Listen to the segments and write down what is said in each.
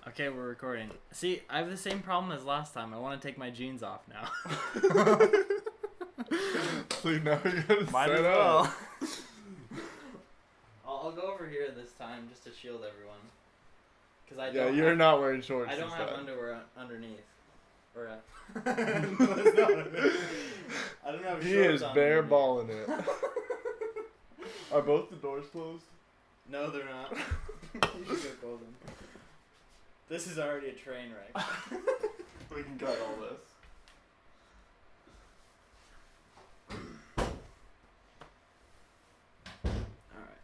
Okay, we're recording. See, I have the same problem as last time. I want to take my jeans off now. So now you're gonna Might set as up. well. I'll go over here this time just to shield everyone. Cause I don't you're have, not wearing shorts. I don't have time. underwear underneath. Or I don't have He shorts is on bare underneath. balling it. Are both the doors closed? No, they're not. You should go close them. This is already a train wreck. We can cut all this. Alright.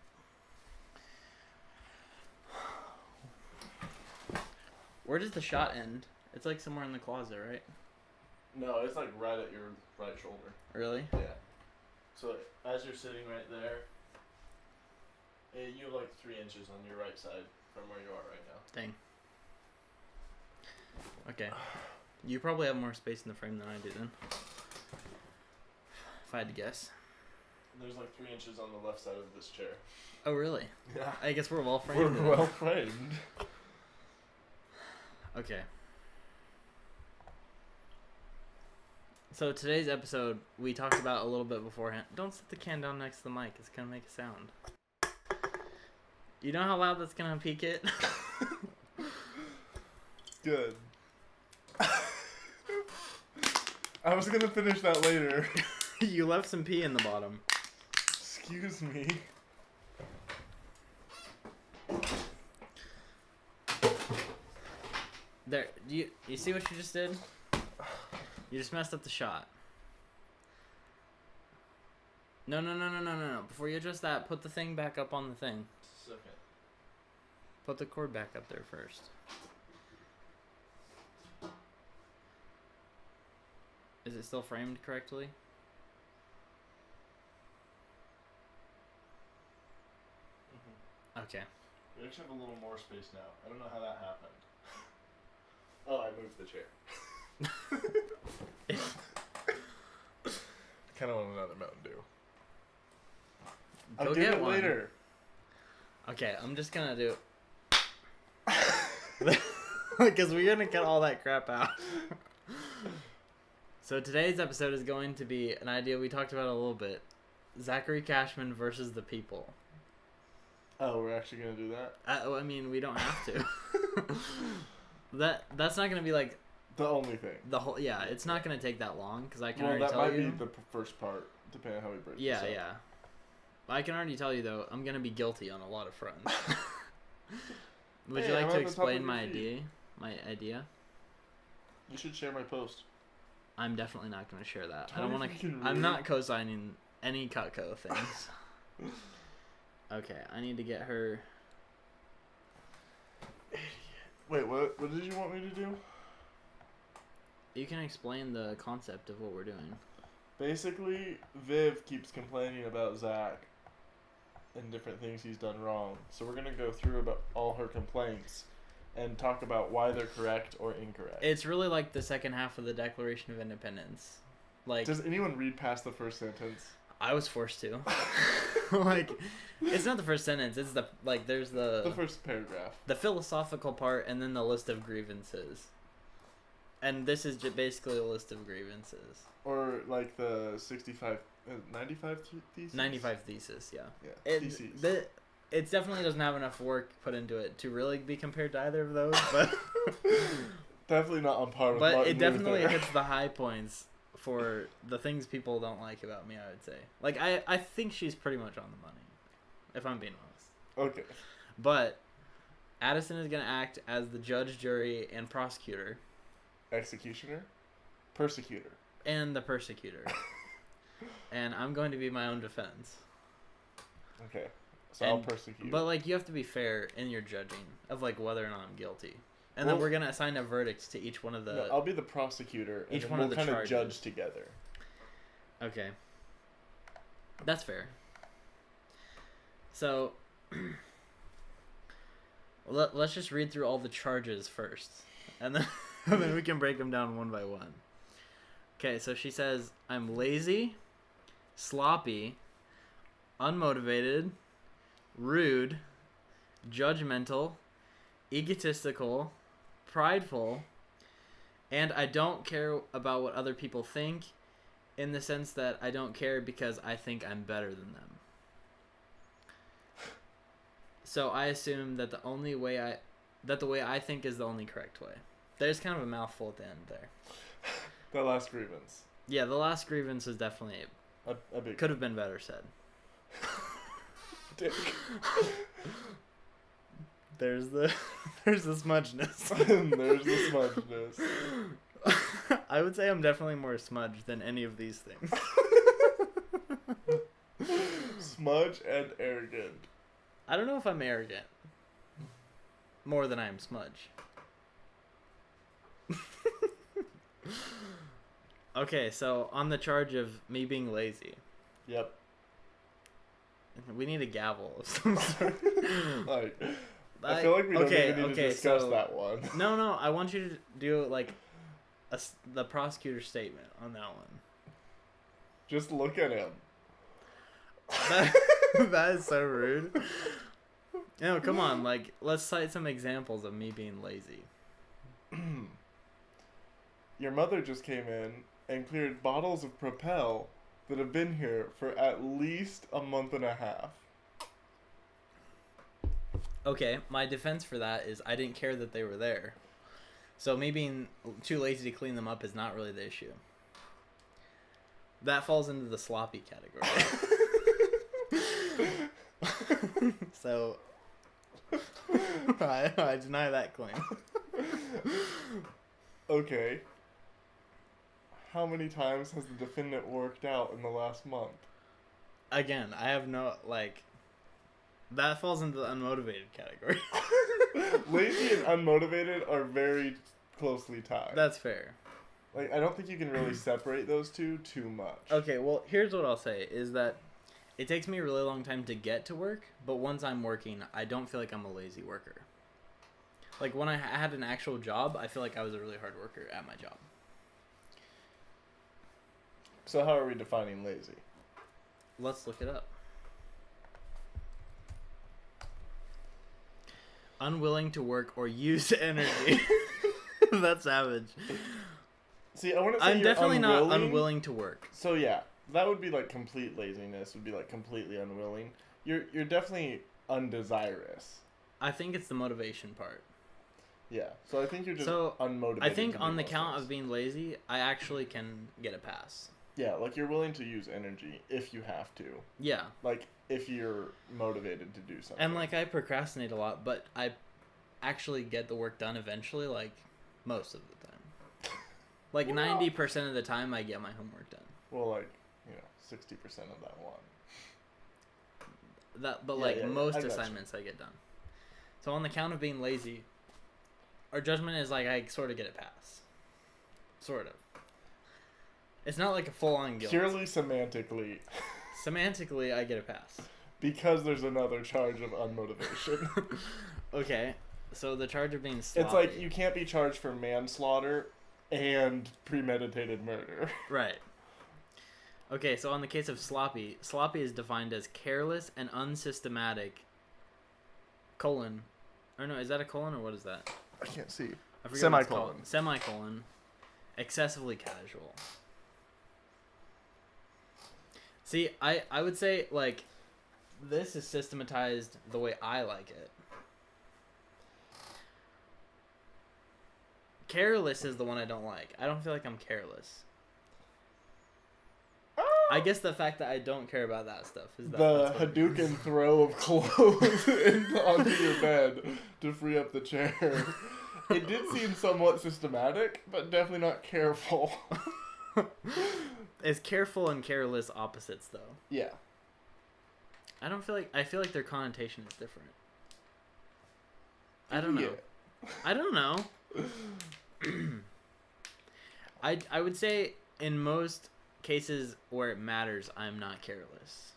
Where does the shot end? It's like somewhere in the closet, right? No, it's like right at your right shoulder. Really? Yeah. So as you're sitting right there, you have like 3 inches on your right side from where you are right now. Dang. Okay. You probably have more space in the frame than I do then. If I had to guess. There's like 3 inches on the left side of this chair. Oh, really? Yeah. I guess we're well framed. We're then. well framed. Okay. So today's episode, we talked about a little bit beforehand. Don't set the can down next to the mic. It's going to make a sound. You know how loud that's going to peak it? Good. I was gonna finish that later. You left some pee in the bottom. Excuse me. There, you see what you just did? You just messed up the shot. No. Before you adjust that, put the thing back up on the thing. Just a second. Put the cord back up there first. Is it still framed correctly? Okay. We actually have a little more space now. I don't know how that happened. Oh, I moved the chair. I kind of want another Mountain Dew. I'll Go get get it one. later. Okay, I'm just gonna do because we're gonna cut all that crap out. So today's episode is going to be an idea we talked about a little bit. Zachary Cashman versus the people. Oh, we're actually gonna do that? I mean, we don't have to. That's not gonna be like The only thing. the whole. Yeah, it's not gonna take that long because I can Well, already that tell might you. be the first part, depending on how we break Yeah, this up. yeah. I can already tell you though, I'm gonna be guilty on a lot of fronts. Would Hey, you I'm like to at the top of explain your my feed. idea? My idea? You should share my post. I'm definitely not going to share that. I Tell don't me want if you to. can I'm read. not co-signing any Cutco things. Okay, I need to get her. Wait, what did you want me to do? You can explain the concept of what we're doing. Basically, Viv keeps complaining about Zach and different things he's done wrong. So we're going to go through about all her complaints and talk about why they're correct or incorrect. It's really like the second half of the Declaration of Independence. Like, Does anyone read past the first sentence? I was forced to. Like, it's not the first sentence. It's the like. There's The first paragraph. the philosophical part, and then the list of grievances. And this is basically a list of grievances. Or like the 65, 95 thesis? 95 thesis, yeah. Yeah, theses. It definitely doesn't have enough work put into it to really be compared to either of those, but Definitely not on par with but Martin it definitely Luther. hits the high points for the things people don't like about me, I would say. Like, I think she's pretty much on the money, if I'm being honest. Okay. But Addison is going to act as the judge, jury, and prosecutor, Executioner? Persecutor. and the persecutor. And I'm going to be my own defense. Okay. So I'll And- persecute. But, like, you have to be fair in your judging of, like, whether or not I'm guilty. And then Well- we're going to assign a verdict to each one of the... No, I'll be the prosecutor, and each then one we'll of the kind of charges. judge together. Okay. That's fair. So, let's just read through all the charges first. And then, and then we can break them down one by one. Okay, so she says, I'm lazy, sloppy, unmotivated, rude, judgmental, egotistical, prideful, and I don't care about what other people think, in the sense that I don't care because I think I'm better than them. So I assume that the way I think is the only correct way. There's kind of a mouthful at the end there. The last grievance. Yeah, the last grievance is definitely A big... could have been better said. Dick. There's the smudgeness. There's the smudgeness. I would say I'm definitely more smudged than any of these things. Smudge and arrogant. I don't know if I'm arrogant. More than I am smudge. Okay, so on the charge of me being lazy. Yep. We need a gavel of some sort. Like, I feel like we don't even need to discuss that one. No, I want you to do like the prosecutor's statement on that one. Just look at him. That is so rude. No, come on, like, let's cite some examples of me being lazy. Your mother just came in and cleared bottles of Propel that have been here for at least a month and a half. Okay, my defense for that is I didn't care that they were there. So me being too lazy to clean them up is not really the issue. That falls into the sloppy category. So I deny that claim. Okay. How many times has the defendant worked out in the last month? Again, I have no, like, that falls into the unmotivated category. Lazy and unmotivated are very closely tied. That's fair. Like, I don't think you can really separate those two too much. Okay, well, here's what I'll say, is that it takes me a really long time to get to work, but once I'm working, I don't feel like I'm a lazy worker. Like, when I had an actual job, I feel like I was a really hard worker at my job. So how are we defining lazy? Let's look it up. Unwilling to work or use energy. That's savage. See, I want to say I'm you're definitely unwilling. not unwilling to work. So yeah, that would be like complete laziness. Would be like completely unwilling. You're definitely undesirous. I think it's the motivation part. Yeah. So I think you're just So, unmotivated. I think to do on the those count things. of being lazy, I actually can get a pass. Yeah, like you're willing to use energy if you have to. Yeah. Like if you're motivated to do something. And like I procrastinate a lot, but I actually get the work done eventually, like most of the time. Like 90% of the time I get my homework done. Well, like, 60% of that one. But most assignments I get done. So on the count of being lazy, our judgment is like I sort of get a pass. Sort of. It's not like a full-on guilt. Purely semantically. Semantically, I get a pass. Because there's another charge of unmotivation. Okay, so the charge of being sloppy. It's like you can't be charged for manslaughter and premeditated murder. Right. Okay, so on the case of sloppy is defined as careless and unsystematic, or no, is that a colon or what is that? I can't see. I forget what it's Semicolon. called. Semicolon. Excessively casual. See, I would say, like, this is systematized the way I like it. Careless is the one I don't like. I don't feel like I'm careless. I guess the fact that I don't care about that stuff is that The Hadouken throw of clothes onto your bed to free up the chair. It did seem somewhat systematic, but definitely not careful. Is careful and careless opposites, though? Yeah. I feel like their connotation is different. I don't know. Yeah. I don't know. I would say in most cases where it matters, I'm not careless.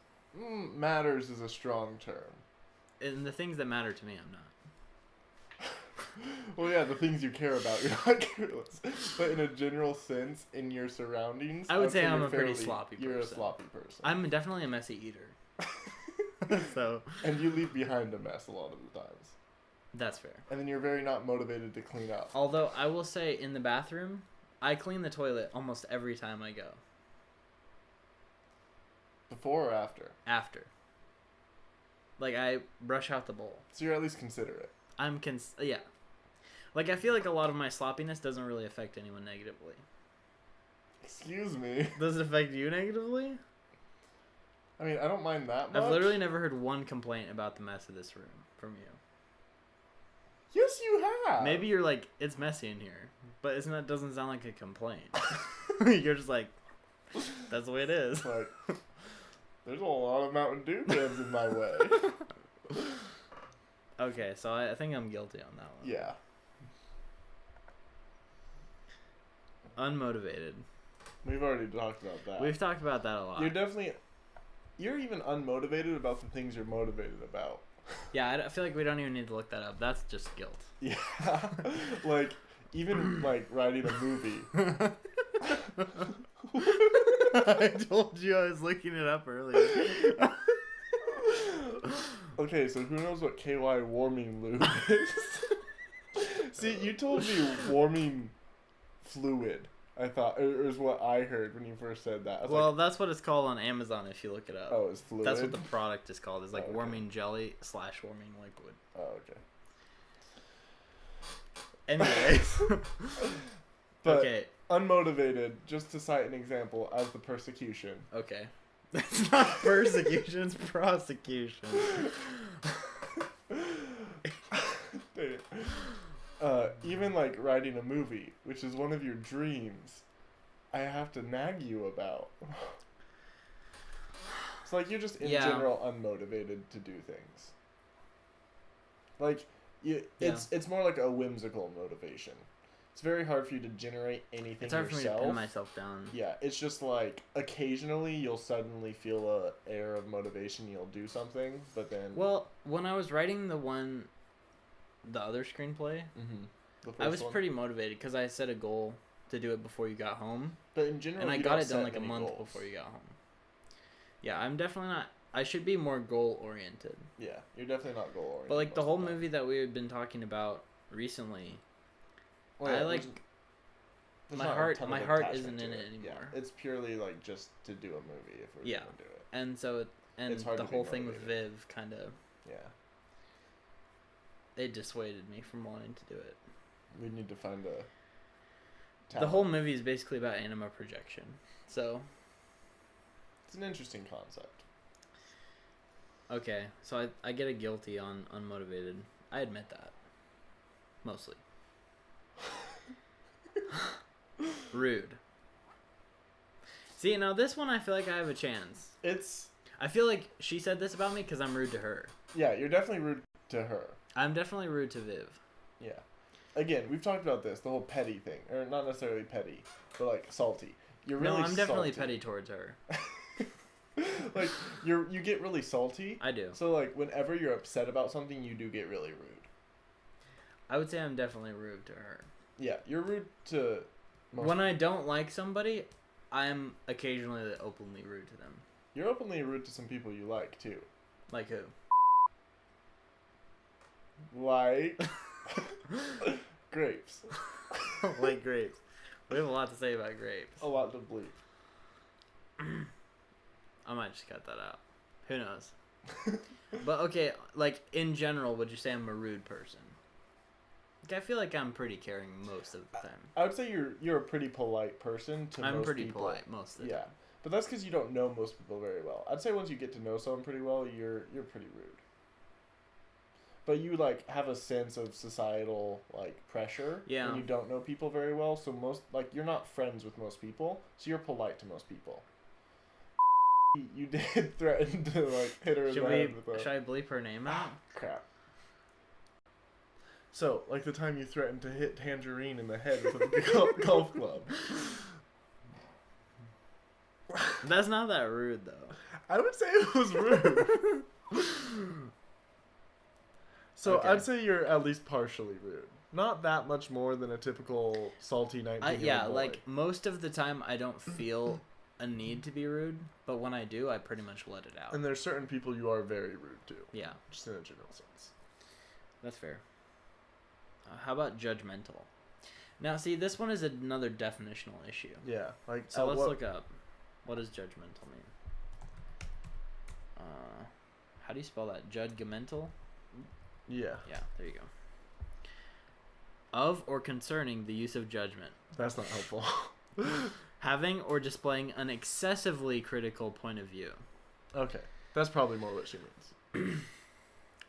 Matters is a strong term. In the things that matter to me, I'm not. Well, yeah, the things you care about, you're not careless. But in a general sense, in your surroundings, I would say I'm you're a pretty sloppy You're a person. sloppy person. I'm definitely a messy eater. So. And you leave behind a mess a lot of the times. That's fair. And then you're very not motivated to clean up. Although I will say, in the bathroom, I clean the toilet almost every time I go. Before or after? After. Like, I brush out the bowl. So you're at least considerate. Yeah. Like, I feel like a lot of my sloppiness doesn't really affect anyone negatively. Excuse me. Does it affect you negatively? I mean, I don't mind that much. I've literally never heard one complaint about the mess of this room from you. Yes, you have. Maybe you're like, it's messy in here. But doesn't sound like a complaint. You're just like, that's the way it is. Like, there's a lot of Mountain Dew cans in my way. Okay, so I think I'm guilty on that one. Yeah. Unmotivated. We've already talked about that. We've talked about that a lot. You're even unmotivated about the things you're motivated about. Yeah, I feel like we don't even need to look that up. That's just guilt. Yeah. Like, even, like, writing a movie. I told you I was looking it up earlier. Okay, so who knows what KY warming lube is? See, you told me warming fluid. I thought it was what I heard when you first said that. Well, that's what it's called on Amazon if you look it up. Oh, it's fluid? That's what the product is called. It's like okay. warming jelly / warming liquid. Oh, okay. Anyways. But okay. Unmotivated, just to cite an example, as the persecution. Okay. It's not persecution, it's prosecution. Even like writing a movie, which is one of your dreams, I have to nag you about. It's like you're just in general unmotivated to do things. Like, it's more like a whimsical motivation. It's very hard for you to generate anything yourself. It's hard for me to pin myself down. Yeah, it's just like occasionally you'll suddenly feel a air of motivation. You'll do something, but then. Well, when I was writing the other screenplay, I was pretty motivated because I set a goal to do it before you got home. But in general, and I got it done like a month before you got home. Yeah, I'm definitely not. I should be more goal oriented. Yeah, you're definitely not goal oriented. But like the whole movie that we had been talking about recently. Well, yeah, I like my heart isn't in it anymore. Yeah, it's purely like just to do a movie if we're gonna do it. And so the whole thing with Viv kind of it dissuaded me from wanting to do it. We need to find a The whole movie is basically about anima projection. So it's an interesting concept. Okay, so I get a guilty on unmotivated. I admit that. Mostly. Rude. See, now this one I feel like I have a chance. I feel like she said this about me because I'm rude to her. Yeah, you're definitely rude to her. I'm definitely rude to Viv. Yeah. Again, we've talked about this, the whole petty thing. Or not necessarily petty, but like salty. You're really I'm definitely petty towards her. Like, you get really salty. I do. So, like, whenever you're upset about something, you do get really rude. I would say I'm definitely rude to her. Yeah, you're rude to most when I don't like somebody, I'm occasionally openly rude to them. You're openly rude to some people you like, too. Like who? Like... grapes. Like grapes. We have a lot to say about grapes. A lot to bleep. I might just cut that out. Who knows? But okay, like in general, would you say I'm a rude person? Like, I feel like I'm pretty caring most of the time. I would say you're a pretty polite person to most people. I'm pretty polite most of the time. Yeah, but that's because you don't know most people very well. I'd say once you get to know someone pretty well, you're pretty rude. But you like have a sense of societal like pressure when you don't know people very well. So you're not friends with most people, so you're polite to most people. You did threaten to like hit her in the head with a... Should I bleep her name out? Crap. So, like the time you threatened to hit Tangerine in the head with a golf club. That's not that rude, though. I would say it was rude. So, okay. I'd say you're at least partially rude. Not that much more than a typical salty 19-year-old boy. Like, most of the time I don't feel a need to be rude, but when I do, I pretty much let it out. And there's certain people you are very rude to. Yeah. Just in a general sense. That's fair. How about judgmental? Now, see, this one is another definitional issue. Yeah. Like, So let's look up. What does judgmental mean? How do you spell that? Judgmental? Yeah. Yeah, there you go. Of or concerning the use of judgment. That's not helpful. Having or displaying an excessively critical point of view. Okay. That's probably more what she means.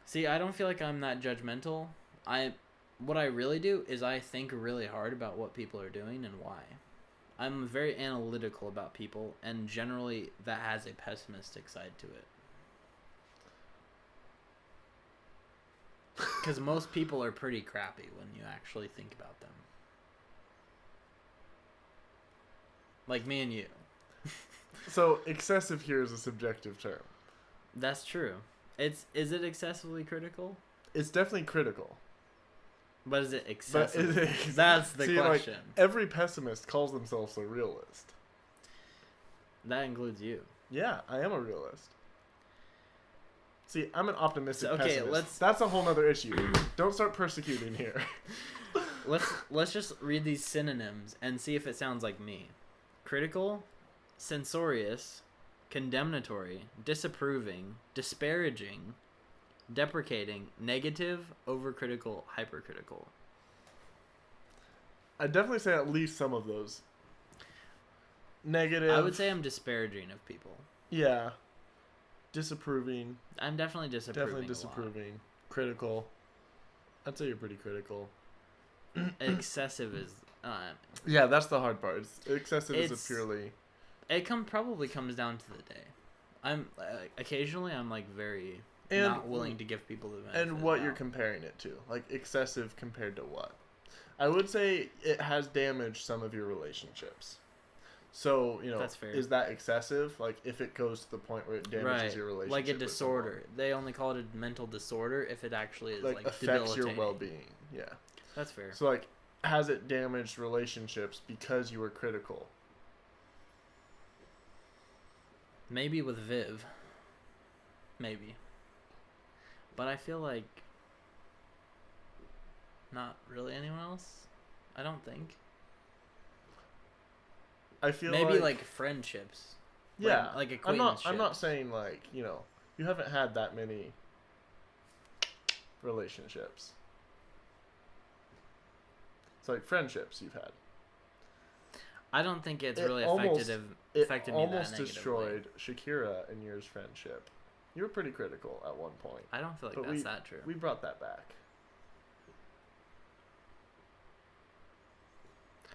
See, I don't feel like I'm that judgmental. What I really do is I think really hard about what people are doing and why. I'm very analytical about people, and generally that has a pessimistic side to it. Because most people are pretty crappy when you actually think about them. Like me and you. So, excessive here is a subjective term. That's true. Is it excessively critical? It's definitely critical. But is it excessive? But is it That's the question. Like, every pessimist calls themselves a realist. That includes you. Yeah, I am a realist. See, I'm an optimistic pessimist. let's... That's a whole other issue. Don't start persecuting here. Let's just read these synonyms and see if it sounds like me. Critical, censorious, condemnatory, disapproving, disparaging, deprecating, negative, overcritical, hypercritical. I'd definitely say at least some of those. Negative. I would say I'm disparaging of people. Yeah. Disapproving. I'm definitely disapproving. Definitely disapproving. Critical. I'd say you're pretty critical. Excessive is... yeah, that's the hard part. Excessive is a purely... It probably comes down to the day. I'm occasionally I'm like very not willing to give people the benefit. And what you're comparing it to. Like, excessive compared to what? I would say it has damaged some of your relationships. So, that's fair. Is that excessive? Like, if it goes to the point where it damages your relationship. Like a disorder. They only call it a mental disorder if it actually is like affects your well-being. Yeah. That's fair. So, like, has it damaged relationships because you were critical? Maybe with Viv. Maybe. But I feel like not really anyone else. I don't think. I feel maybe like friendships. Yeah. Like acquaintanceships. I'm not saying like, you haven't had that many relationships. It's like friendships you've had. I don't think it's really affected me that negatively. It almost destroyed Shakira and yours friendship. You were pretty critical at one point. I don't feel like that's that true. We brought that back.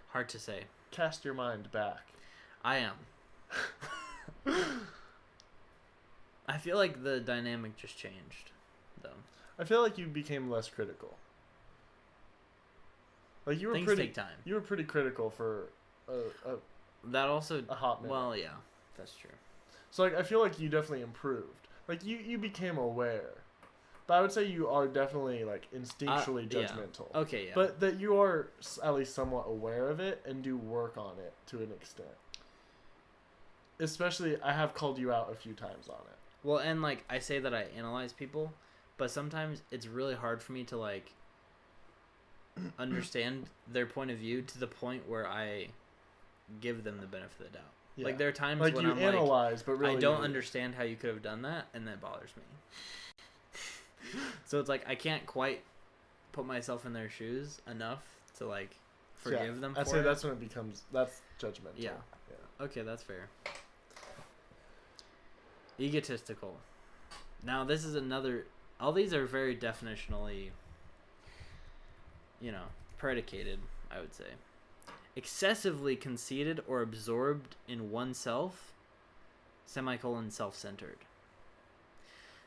Hard to say. Cast your mind back. I am. I feel like the dynamic just changed, though. I feel like you became less critical. Like you were Things take time. You were pretty critical for that also a hot minute. Well, yeah, that's true. So like I feel like you definitely improved. Like you became aware. But I would say you are definitely like instinctually judgmental. Yeah. Okay, yeah. But that you are at least somewhat aware of it and do work on it to an extent. Especially, I have called you out a few times on it. Well, and like I say that I analyze people, but sometimes it's really hard for me to like understand their point of view to the point where I give them the benefit of the doubt. Yeah. Like there are times like when you I'm analyze, like, but really I don't understand how you could have done that, and that bothers me. So it's like I can't quite put myself in their shoes enough to like forgive them for I'd say that's when it becomes judgmental. Yeah. Okay, that's fair. Egotistical. Now this is another. All these are very definitionally, predicated, I would say. Excessively conceited or absorbed in oneself, self-centered.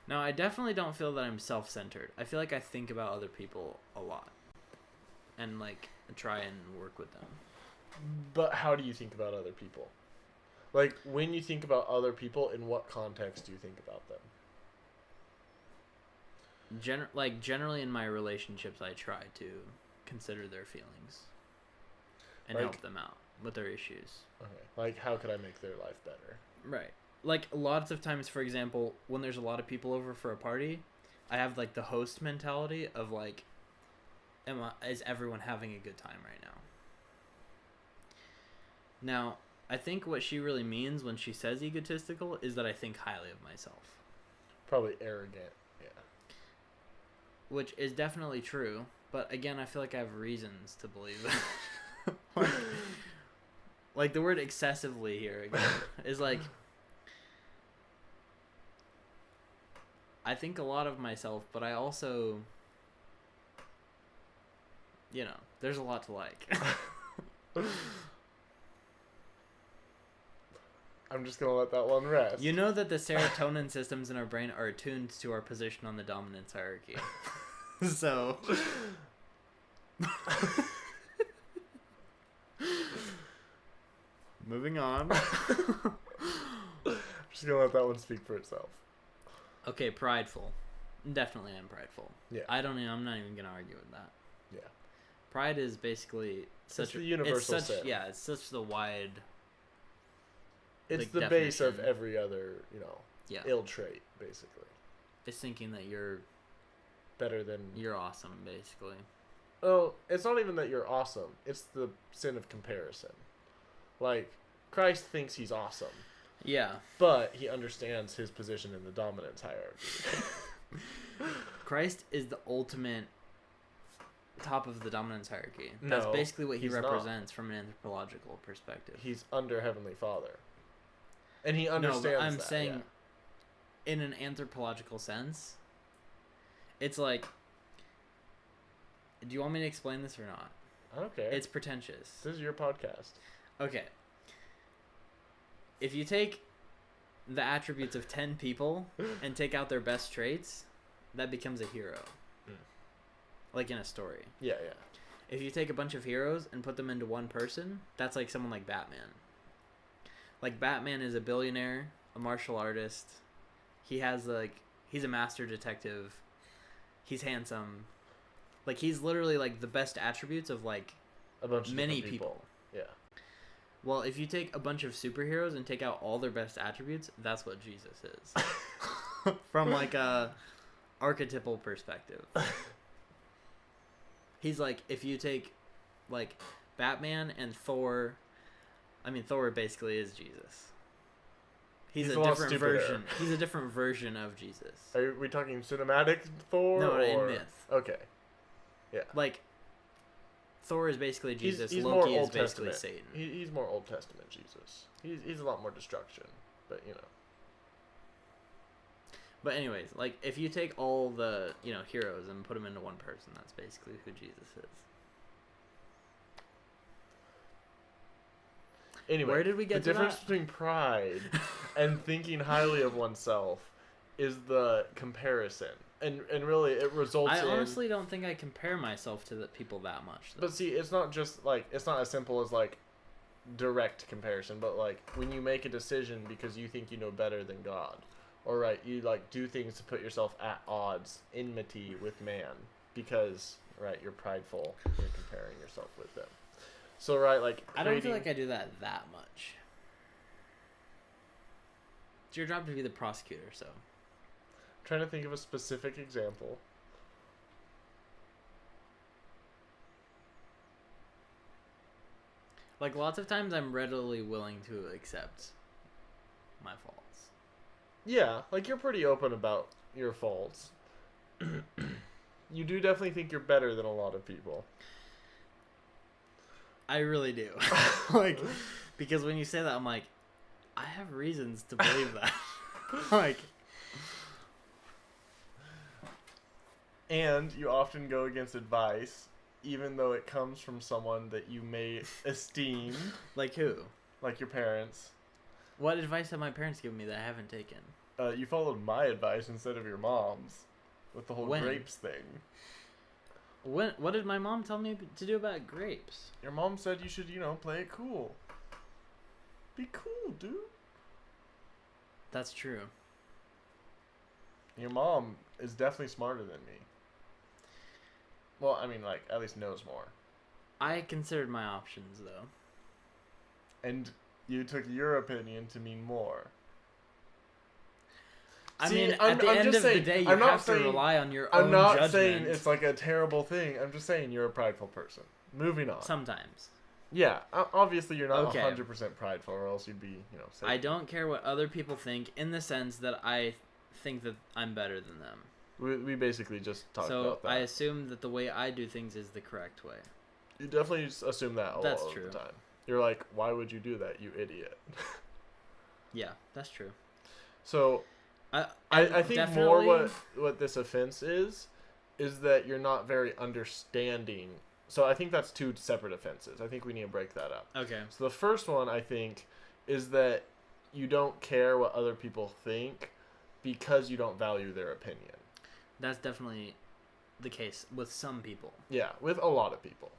Now, I definitely don't feel that I'm self-centered. I feel like I think about other people a lot. And, like, try and work with them. But how do you think about other people? Like, when you think about other people, in what context do you think about them? Generally in my relationships, I try to consider their feelings. And help them out. with their issues. Okay. Like, how could I make their life better? Right. Like, lots of times, for example, when there's a lot of people over for a party, I have, like, the host mentality of, like, is everyone having a good time right now? Now, I think what she really means when she says egotistical is that I think highly of myself. Probably arrogant, yeah. Which is definitely true, but again, I feel like I have reasons to believe that. like, the word excessively here again is like, I think a lot of myself, but I also, you know, there's a lot to like. I'm just going to let that one rest. You know that the serotonin systems in our brain are attuned to our position on the dominance hierarchy. So. Moving on. I'm just going to let that one speak for itself. Okay, prideful. Definitely I'm prideful. Yeah. I'm not even going to argue with that. Yeah. Pride is basically such a universal sin. Yeah, it's such the wide... It's like, the definition. base of every other, ill trait, basically. It's thinking that you're... better than... You're awesome, basically. Oh, it's not even that you're awesome. It's the sin of comparison. Like, Christ thinks he's awesome. Yeah. But he understands his position in the dominance hierarchy. Christ is the ultimate top of the dominance hierarchy. No, That's basically what he represents not. from an anthropological perspective. He's under Heavenly Father. And he understands that. I'm saying, in an anthropological sense, it's like... Do you want me to explain this or not? I don't care. It's pretentious. This is your podcast. Okay. If you take the attributes of 10 people and take out their best traits, that becomes a hero. Mm. Like in a story. Yeah, yeah. If you take a bunch of heroes and put them into one person, that's like someone like Batman. Like, Batman is a billionaire, a martial artist. He's a master detective. He's handsome. Like, he's literally, like, the best attributes of, like, a bunch of many people. Yeah. Well, if you take a bunch of superheroes and take out all their best attributes, that's what Jesus is. From, like, a archetypal perspective. He's like, if you take, like, Batman and Thor... I mean, Thor basically is Jesus. He's a different version. He's a different version of Jesus. Are we talking cinematic Thor? No, in myth. Okay. Yeah. Like, Thor is basically Jesus. He's Loki more is basically Satan. He's more Old Testament Jesus. He's a lot more destruction, but But anyways, like, if you take all the, heroes and put them into one person, that's basically who Jesus is. Anyway, where did we get the difference between pride and thinking highly of oneself is the comparison. And really, it results in... I honestly don't think I compare myself to the people that much, though. But see, it's not just, like... It's not as simple as, like, direct comparison. But, like, when you make a decision because you think you know better than God. Or, right, you, like, do things to put yourself at odds, enmity with man. Because, right, you're prideful. You're comparing yourself with them. So, right, like... I don't feel like I do that much. It's your job to be the prosecutor, so... Trying to think of a specific example. Like, lots of times I'm readily willing to accept my faults. Yeah, like, you're pretty open about your faults. You do definitely think you're better than a lot of people. I really do. Like, because when you say that, I'm like, I have reasons to believe that. Like... And you often go against advice, even though it comes from someone that you may esteem. Like who? Like your parents. What advice have my parents given me that I haven't taken? You followed my advice instead of your mom's. With the whole grapes thing. What did my mom tell me to do about grapes? Your mom said you should, play it cool. Be cool, dude. That's true. Your mom is definitely smarter than me. Well, I mean, like, at least knows more. I considered my options, though. and you took your opinion to mean more. I See, mean, I'm at the end just of saying, the day, you I'm not have to saying- rely on your I'm own not judgment. saying it's like a terrible thing. I'm just saying you're a prideful person. Moving on. Sometimes. Yeah, obviously you're not Okay. 100% prideful, or else you'd be, I don't care what other people think, in the sense that I think that I'm better than them. We basically just talked So about that. I assume that the way I do things is the correct way. You definitely just assume that a That's lot true. of the time. You're like, why would you do that, you idiot? Yeah, that's true. So I think definitely, more what this offense is that you're not very understanding. So I think that's two separate offenses. I think we need to break that up. Okay. So the first one, I think, is that you don't care what other people think because you don't value their opinion. That's definitely the case with some people. Yeah, with a lot of people.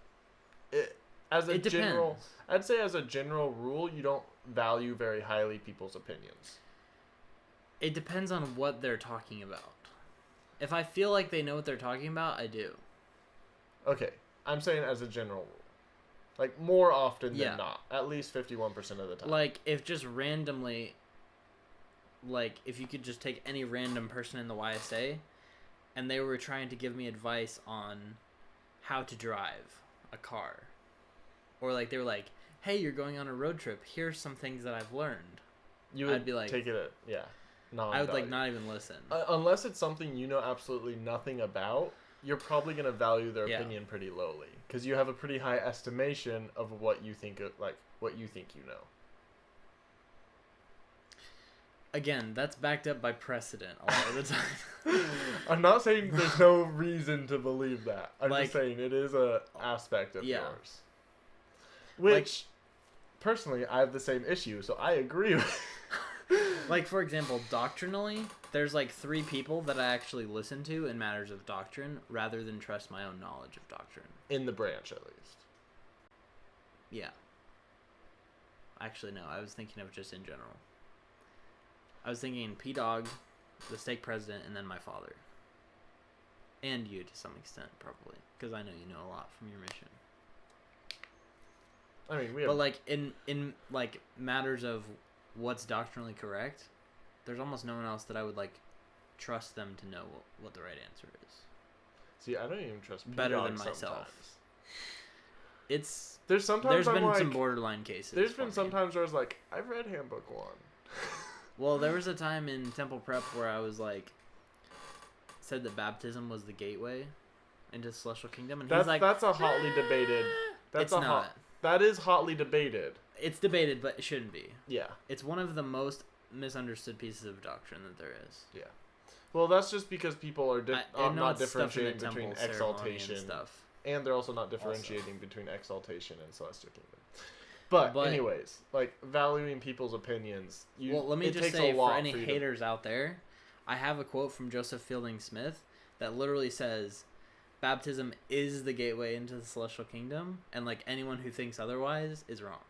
It Depends. I'd say as a general rule, you don't value very highly people's opinions. It depends on what they're talking about. If I feel like they know what they're talking about, I do. Okay, I'm saying as a general rule. Like, more often Yeah. than not. At least 51% of the time. Like, if just randomly, like, if you could just take any random person in the YSA, and they were trying to give me advice on how to drive a car. Or, like, they were like, hey, you're going on a road trip. Here's some things that I've learned. You would I'd be like... take it, I would, like, not even listen. Unless it's something you know absolutely nothing about, you're probably going to value their Yeah. opinion pretty lowly. Because you have a pretty high estimation of what you think, what you think you know. Again, that's backed up by precedent a lot of the time. I'm not saying there's no reason to believe that. I'm Like, just saying it is a aspect of yeah. yours. Which, personally, I have the same issue, so I agree with. Like, for example, doctrinally, there's like 3 people that I actually listen to in matters of doctrine rather than trust my own knowledge of doctrine. In the branch, at least. Yeah. Actually, no, I was thinking of just in general. I was thinking P-Dog, the stake president, and then my father. And you, to some extent, probably. Because I know you know a lot from your mission. I mean, we have... But, like, in like, matters of what's doctrinally correct, there's almost no one else that I would, like, trust them to know what the right answer is. See, I don't even trust Better P-Dog than myself. Sometimes. There's There's been some borderline cases. There's been sometimes where I was like, I've read Handbook 1. Well, there was a time in Temple Prep where I was like, said that baptism was the gateway into the celestial kingdom, and he's like, that's a hotly debated. It's not. That is hotly debated. It's debated, but it shouldn't be. Yeah. It's one of the most misunderstood pieces of doctrine that there is. Yeah. Well, that's just because people are not it's stuff in the differentiating between temple ceremony exaltation and stuff. And they're also not differentiating between exaltation and celestial kingdom. But anyways, like, valuing people's opinions. Well, let me just say, for any haters out there, I have a quote from Joseph Fielding Smith that literally says, baptism is the gateway into the celestial kingdom, and, like, anyone who thinks otherwise is wrong.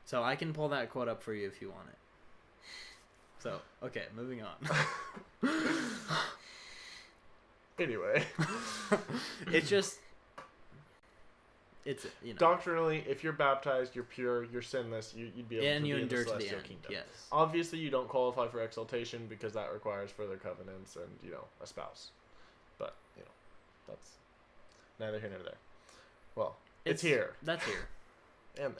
So I can pull that quote up for you if you want it. So, okay, moving on. Anyway. It's just... It's, you know. Doctrinally, if you're baptized, you're pure, you're sinless, you'd be able to be in the celestial kingdom. Yes. Obviously, you don't qualify for exaltation because that requires further covenants and, a spouse. But, that's neither here nor there. Well, it's here. That's here. And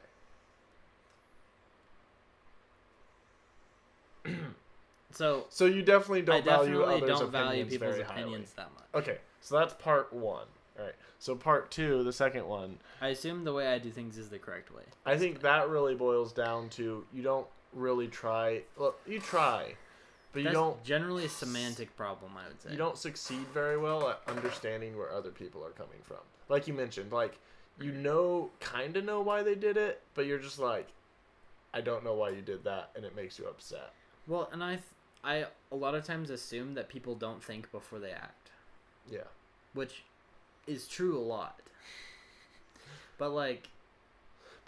there. So you definitely don't value others' opinions very highly. That much. Okay, so that's part 1. All right. So part 2, the second one. I assume the way I do things is the correct way. I think that really boils down to you don't really try. Well, you try, but you don't. That's generally a semantic problem, I would say. You don't succeed very well at understanding where other people are coming from. Like you mentioned, like kind of know why they did it, but you're just like, I don't know why you did that, and it makes you upset. Well, and I a lot of times assume that people don't think before they act. Yeah. Which is true a lot. But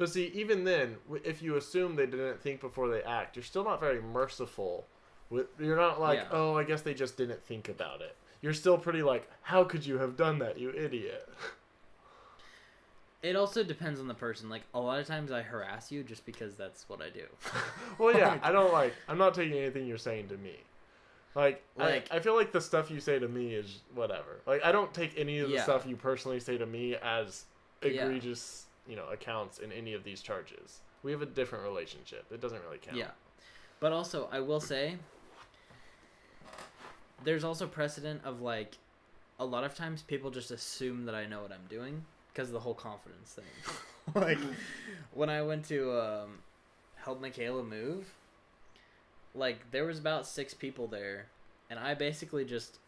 see, even then, if you assume they didn't think before they act, you're still not very merciful. You're not like, oh, I guess they just didn't think about it. You're still pretty like, how could you have done that, you idiot? It also depends on the person. Like, a lot of times I harass you just because that's what I do. Well, yeah, I'm not taking anything you're saying to me. Like I feel like the stuff you say to me is whatever. Like, I don't take any of the stuff you personally say to me as egregious, accounts in any of these charges. We have a different relationship. It doesn't really count. Yeah. But also, I will say, there's also precedent of, like, a lot of times people just assume that I know what I'm doing because of the whole confidence thing. Like, when I went to help Michaela move, like, there was about 6 people there, and I basically just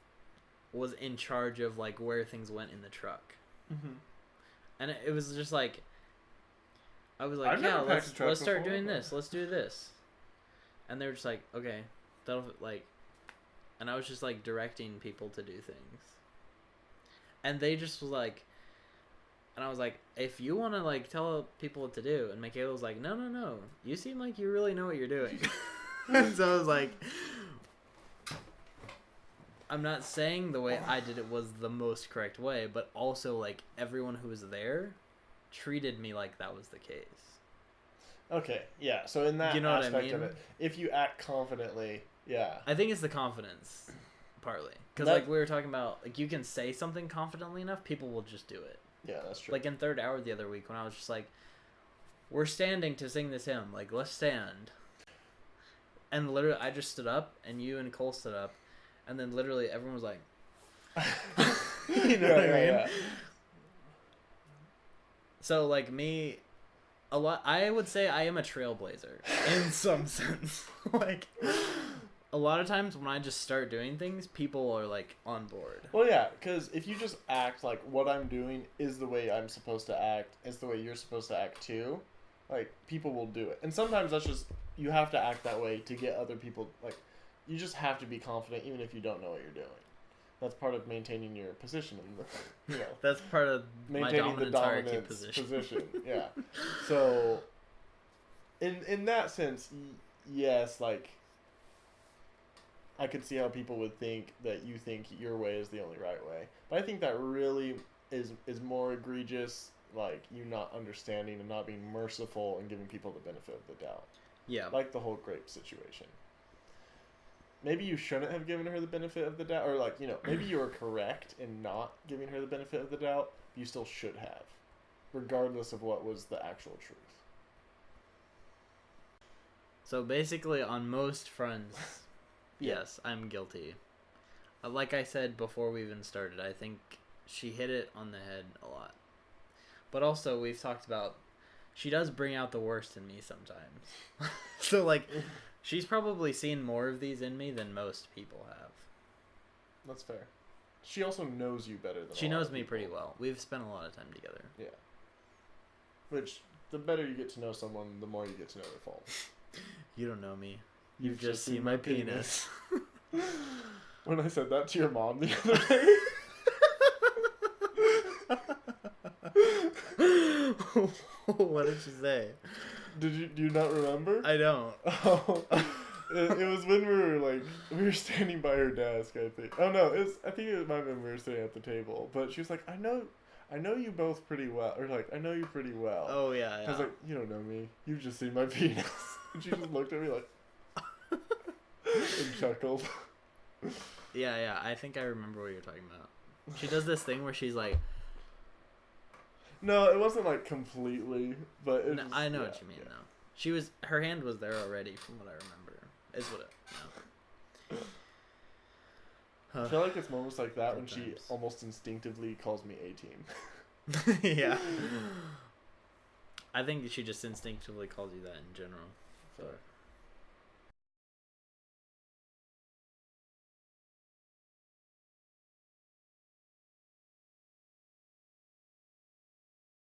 was in charge of, like, where things went in the truck. Mm-hmm. And it was just, like, I was like, yeah, let's start doing this. Let's do this. And they were just like, okay. That'll, like... And I was just, like, directing people to do things. And they just was like... And I was like, if you want to, like, tell people what to do. And Michaela was like, no. You seem like you really know what you're doing. And so I was like... I'm not saying the way I did it was the most correct way. But also, like, everyone who was there treated me like that was the case. Okay, yeah. So in that aspect of it, if you act confidently, yeah. I think it's the confidence, partly. Because, like, we were talking about, like, you can say something confidently enough, people will just do it. Yeah, that's true. Like, in third hour the other week, when I was just like, we're standing to sing this hymn. Like, let's stand. And literally, I just stood up, and you and Cole stood up, and then literally everyone was like... you know what I mean? Yeah. So, like, me... I would say I am a trailblazer in some sense. Like, a lot of times when I just start doing things, people are, like, on board. Well, yeah, because if you just act like what I'm doing is the way I'm supposed to act, is the way you're supposed to act too, like, people will do it. And sometimes that's just, you have to act that way to get other people, like, you just have to be confident even if you don't know what you're doing. That's part of maintaining your position in the, That's part of maintaining the dominant position. Yeah. So, in that sense, yes, like, I could see how people would think that you think your way is the only right way. But I think that really is more egregious, like, you not understanding and not being merciful and giving people the benefit of the doubt. Yeah. Like the whole grape situation. Maybe you shouldn't have given her the benefit of the doubt, or, like, maybe you were correct in not giving her the benefit of the doubt, but you still should have, regardless of what was the actual truth. So basically, on most fronts, yes, I'm guilty. Like I said before we even started, I think she hit it on the head a lot. But also, we've talked about, she does bring out the worst in me sometimes. So, like... She's probably seen more of these in me than most people have. That's fair. She also knows you better than She knows me pretty well. We've spent a lot of time together. Yeah. Which, the better you get to know someone, the more you get to know their faults. You don't know me. You've just seen my penis. When I said that to your mom the other day. What did she say? Do you not remember? I don't. Oh, it was when we were standing by her desk, I think. Oh no, I think it might have been we were sitting at the table. But she was like, I know you both pretty well, or like, I know you pretty well. Oh yeah. I was like, you don't know me. You've just seen my penis. And she just looked at me like, and chuckled. Yeah. I think I remember what you're talking about. She does this thing where she's like. No, it wasn't like completely, but it was, I know what you mean though. Her hand was there already, from what I remember. Is what it. No. I feel like it's moments like that when she almost instinctively calls me A-team. Yeah. I think she just instinctively calls you that in general. So.